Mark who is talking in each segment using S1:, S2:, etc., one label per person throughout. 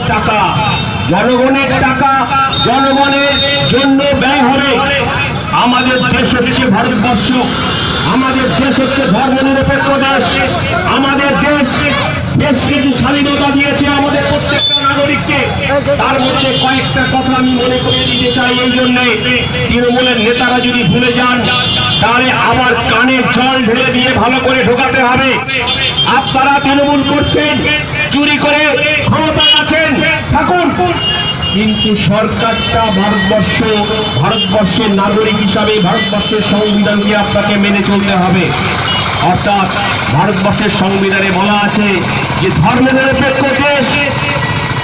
S1: টাকা জনগণের টাকা জনগণের জন্য ব্যয় হবে। আমাদের দেশ হচ্ছে ভারতবর্ষ, আমাদের দেশ হচ্ছে ধর্মনিরপেক্ষ দেশ। আমাদের দেশ বেশ কিছু স্বাধীনতা দিয়েছে আমাদের প্রত্যেকটা নাগরিককে। তার মধ্যে কয়েকটা কথা আমি মনে করিয়ে দিতে চাই। এই জন্যে তৃণমূলের নেতারা যদি ভুলে যান তাহলে আবার কানে জল ঢেলে দিয়ে ভালো করে ঢোকাতে হবে। আপনারা তৃণমূল করছেন, চুরি করে ক্ষমতায় আছেন, থাকুন, কিন্তু সরকারটা ভারতবর্ষের নাগরিক হিসাবে ভারতবর্ষের সংবিধানকে আপনাকে মেনে চলতে হবে। অর্থাৎ ভারতবর্ষের সংবিধানে বলা আছে যে ধর্মনিরপেক্ষ দেশ,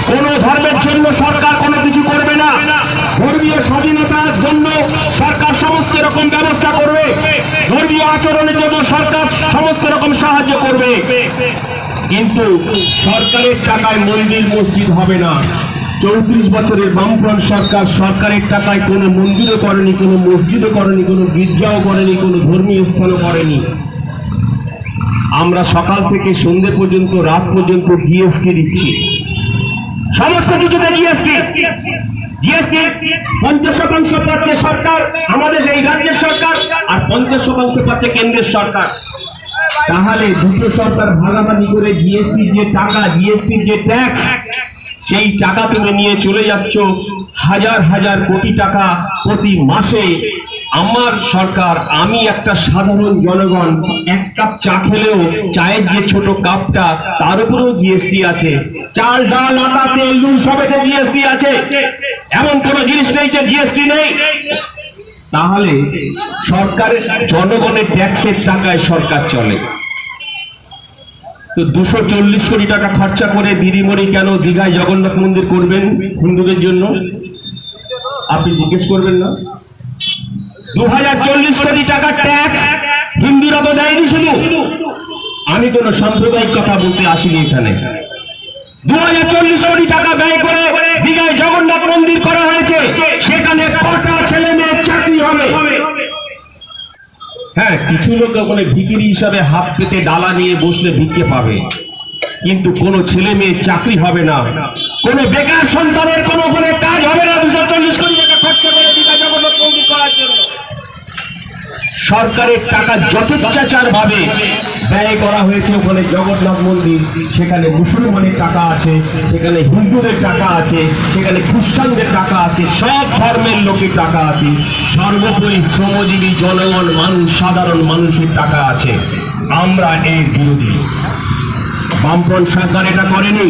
S1: কোন ধর্মের জন্য সরকার কোনো কিছু করবে না। ধর্মীয় স্বাধীনতার জন্য সরকার সমস্ত রকম ব্যবস্থা করবে, ধর্মীয় আচরণের জন্য সরকার সমস্ত রকম সাহায্য করবে। কিন্তু সরকারের টাকায় মন্দির মসজিদ হবে না। 34 বছরের বামফ্রন্ট সরকার সরকারের টাকায় কোনো মন্দিরও করেনি, কোনো মসজিদও করেনি, কোনো গির্জাও করেনি, কোনো ধর্মীয় স্থানও করেনি। আমরা সকাল থেকে সন্ধ্যে পর্যন্ত, রাত পর্যন্ত জিএসটি দিচ্ছি, সমস্ত কিছুতে জিএসটি। 50% পাচ্ছে সরকার, আমাদের এই রাজ্যের সরকার, আর 50% পাচ্ছে কেন্দ্রের সরকার। তাহলে দুটো সরকার ভাগাভাগি করে জিএসটির যে টাকা, জিএসটির যে ট্যাক্স, সেই টাকা তুমি নিয়ে চলে যাচ্ছ হাজার হাজার কোটি টাকা প্রতি মাসে। আমার সরকার, আমি একটা সাধারণ জনগণ, এক কাপ চা খেলেও চায়ের যে ছোট কাপটা তার উপরেও জিএসটি আছে। চাল, ডাল, আটা, তেল, নুন সবেতে জিএসটি আছে। এমন কোন জিনিস নেই যে জিএসটি নেই। তাহলে সরকারের জনগণের ট্যাক্সের টাকায় সরকার চলে। তো 240 কোটি টাকা খরচা করে দিদিমণি কেন দীঘায় জগন্নাথ মন্দির করবেন হিন্দুদের জন্য? আপনি জিজ্ঞেস করবেন না? 2040 কোটি টাকা ট্যাক্স হিন্দুরা তো দেয়নি। শুধু আমি কোন সাম্প্রদায়িক কথা বলতে আসিনি এখানে। 2040 কোটি টাকা ব্যয় করে দীঘায় জগন্নাথ মন্দির করা হয়েছে। সেখানে কটা ছেলে মেয়ের চাকরি হবে? হ্যাঁ, কিছু লোক ওখানে ভিখিরি হিসাবে হাত পেতে ডালা নিয়ে বসলে ভিক্ষে পাবে, কিন্তু কোনো ছেলে মেয়ের চাকরি হবে না, কোনো বেকার সন্তানের কোনো ওখানে কাজ হবে না। 240 কোটি টাকা খরচা করে দীঘা জগন্নাথ মন্দির করার জন্য সরকারের টাকা যথেচ্ছাচার ভাবে ব্যয় করা হয়েছে। ওখানে জগন্নাথ মন্দির, সেখানে মুসলমানের টাকা আছে, সেখানে হিন্দুদের টাকা আছে, সেখানে খ্রিস্টানদের টাকা আছে, সব ধর্মের লোকের টাকা আছে, সর্বোপরি শ্রমজীবী জনগণ, মানুষ, সাধারণ মানুষের টাকা আছে। আমরা এর বিরোধী। বামফ্রন্ট সরকার এটা করেনি।